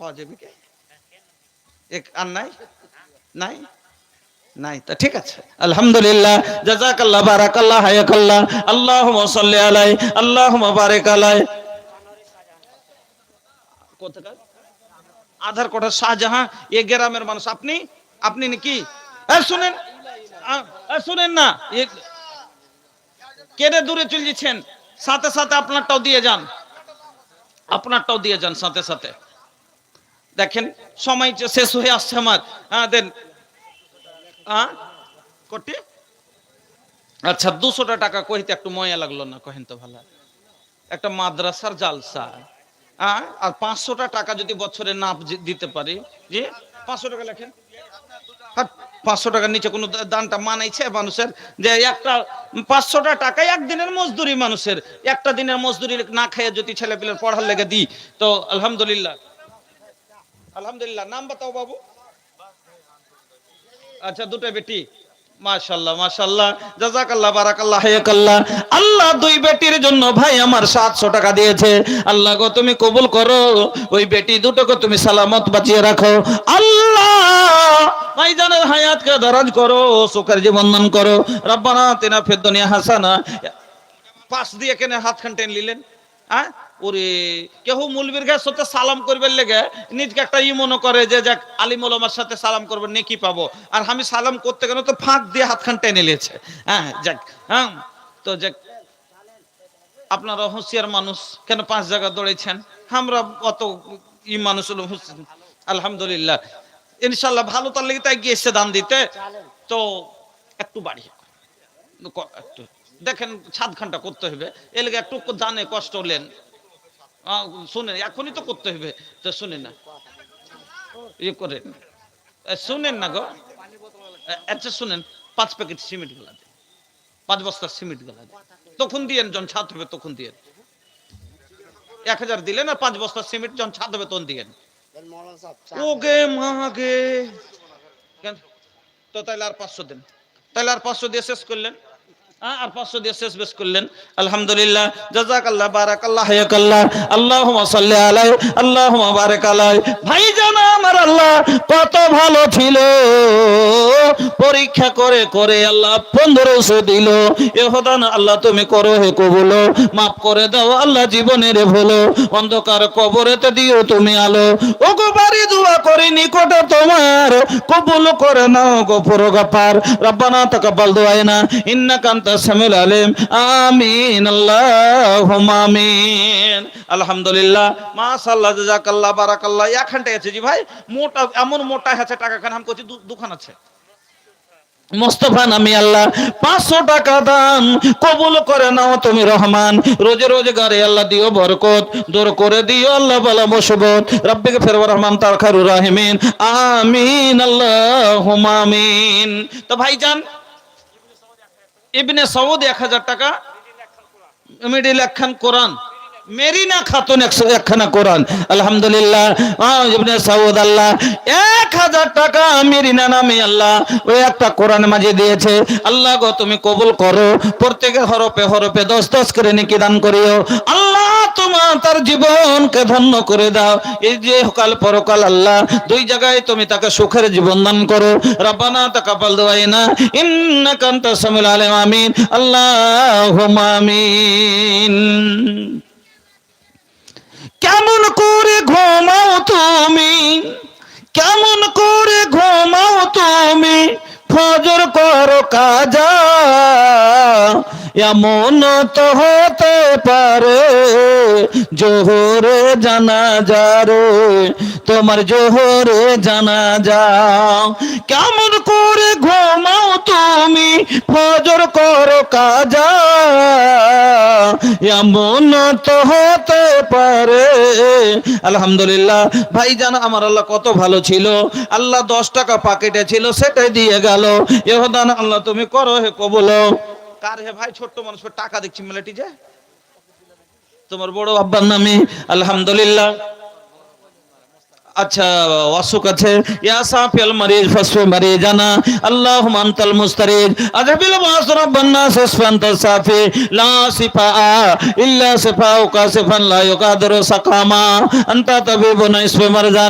পাওয়া যাবে কি? আর নাই নাই নাই, তা ঠিক আছে, আলহামদুলিল্লাহ, জাযাকাল্লাহ, বারাকাল্লাহ, হায়াকাল্লাহ, আল্লাহুম্মা সাল্লি আলাই, আল্লাহুম্মা বারিক আলাই। কোথাকার আধার কোটা শাহজাহান, এ গ্রামের মানুষ। আপনি আপনি নাকি? শুনেন, শুনেন না, কেড়ে দূরে চলে যাচ্ছেন, সাথে সাথে আপনারটাও দিয়ে যান, আপনারটাও দিয়ে যান সাথে সাথে। দেখেন সময় শেষ হয়ে আসছে আমার। দেন কোটি, আচ্ছা 200 টাকা কইতে একটু ময়া লাগলো না, কহেন তো ভালো, একটা মাদ্রাসার জালসা, আর 500 টাকা যদি বছরে না দিতে পারি, যে 500 টাকা লেখেন, 500 টাকার নিচে কোনো দানটা মানাইছে মানুষের? যে একটা 500 টাকা একদিনের মজদুরি, মানুষের একটা দিনের মজদুরি না খেয়ে যদি ছেলে পেলের পড়ার লেগে দিই, তো আলহামদুলিল্লাহ, আলহামদুলিল্লাহ। নাম বাতাও বাবু। আচ্ছা, দুটো বেটি, মাশাআল্লাহ মাশাআল্লাহ, জাযাকাল্লাহ, বারাকাল্লাহ, হায়াকাল্লাহ। আল্লাহ দুই বেটির জন্য ভাই আমার 700 টাকা দিয়েছে। আল্লাহ গো তুমি কবুল করো, ওই বেটি দুটোকে তুমি সালামত বাঁচিয়ে রাখো। আল্লাহ ভাইজানের হায়াতকে দারাজ করো, সুখের জীবন দান করো। রব্বানা আতিনা ফিদ দুনিয়া হাসানা। পাশ দিয়ে কেন হাতখান টেনে নিলেন? ওরে কেহ মুলবির গায়ের সাথে সালাম করবার লেগে নিজকে একটা মনে করে যে যাক আলিম ওলামার সাথে সালাম করবে নেকি পাবো, আর আমি সালাম করতে গেলে তো ফাঁক দিয়ে হাতখান টেনে নিয়েছে। যাক, তো যাক, আপনারা হুঁশিয়ার মানুষ, কেন 5 জায়গা দৌড়েছেন? আমরা অত মানুষ হলো, আলহামদুলিল্লাহ, ইনশাল্লাহ ভালো, তার লেগে তাই গিয়েছে দান দিতে। তো একটু বাড়ি একটু দেখেন, 7 ঘন্টা করতে হবে, এর লেগে একটু জানে কষ্ট হলেন, শুনেন, এখনই তো করতে হবে, তো শুনেন না, ইয়ে করেন, শুনেন না গো। আচ্ছা শুনেন, 5 প্যাকেট সিমেন্ট গেলা দেন, 5 বস্তা সিমেন্ট গেলা দেন, তখন দিয়েন যখন ছাদ হবে, তখন দিয়েন। 1000 দিলেন, আর 5 বস্তা সিমেন্ট যখন ছাদ হবে তখন দিয়েন। ওগে মাগে, তো তাইলে আর 500 দেন, তাইলে আর 500 দিয়ে শেষ করলেন, আর 500 দিয়ে শেষ বেশ করলেন। আলহামদুলিল্লাহ, জাযাকাল্লাহ, বারাকাল্লাহ, হায়াকাল্লাহ, আল্লাহুম্মা সাল্লি আলাই, আল্লাহুম্মা বারিক আলাই। ভাইজান আমার আল্লাহ কত ভালো ছিল, পরীক্ষা করে করে আল্লাহ 1500 দিল। এহদান আল্লাহ তুমি করো হে কবুল, মাফ করে দাও আল্লাহ জীবনের ভুল, অন্ধকার কবরেতে দিও তুমি আলো। ওগো বাড়ি দোয়া করি নিকটে তোমার, কবুল করে নাও গফুর গফার। রব্বানা তাকাব্বাল দুআনা ইন্নাকা আনতাস সামিউল আলিম। আমিন, আল্লাহুম্মা আমিন। আলহামদুলিল্লাহ, মাশাআল্লাহ, জাযাকাল্লাহ, বারাকাল্লাহ। একখানটাই আছে জি ভাই, মোটা, এমন মোটা আছে টাকা খান, আমি কইছি দুখান আছে। মোস্তফা নামি আল্লাহ 500 টাকা দান কবুল করে নাও তুমি রহমান, রোজে রোজগারে আল্লাহ দিও বরকত, দূর করে দিও আল্লাহ বালা মুসিবত। রব্বিক ফির রহমান তার খায়রুর রাহিমিন। আমিন, আল্লাহুম্মা আমিন। তো ভাইজান, ইবনে সৌদ 1000 টাকা, মিডিল একখান কোরআন, মেরিনা খাতুন 101খানা কোরআন। আলহামদুলিল্লাহ, ইবনে সৌদ আল্লাহ 1000 টাকা মেরিনা নামে আল্লাহ ওই একটা কোরআন মাঝে দিয়েছে। আল্লাহ গো তুমি কবুল করো, প্রত্যেকে হরফে হরফে 10 করে নেকি দান করিও। আল্লাহ তোমার তার জীবনকে ধন্য করে দাও, এই যে কাল পরকাল আল্লাহ দুই জায়গায় তুমি তাকে সুখের জীবন দান করো। রব্বানা তাকাব্বাল দুআনা ইন্নাকা আনতাস সামিউল আলিম। আমিন, আল্লাহুম্মা আমিন। কেমন করে ঘুমাও তুমি, কেমন করে ঘুমাও তুমি, ফজর করো কাজা, এমন তো হতে পারে জোহরে জানাজা রে, তোমার জোহরে জানাজা। কেমন করে ঘুমাও তুমি, ফজর করো কাজা, এমন তো হতে পারে। আলহামদুলিল্লাহ, ভাইজান আমার আল্লাহ কত ভালো ছিল, আল্লাহ 10 টাকা পকেটে ছিল সেটাই দিয়ে গেল। এহদান আল্লাহ তুমি করো হে কবুল। কার হে ভাই, ছোট্ট মানুষ টাকা দেখছি মেলাটি, যে তোমার বড় আব্বার নামে। আলহামদুলিল্লাহ। আচ্ছা, অসুখ আছে, ইয়া সাফিল মারিজ ফাসফি মারিজানা, আল্লাহুম্মা আনতাল মুস্তারিজ আযবিল বাস রাব্বান নাস আসফান্তা সাফি, লা সিফা ইল্লা সিফাউকা সিফান লা ইউকাদিরু সাকামা, আনতা তাবিবুনা ইসফি মারজান।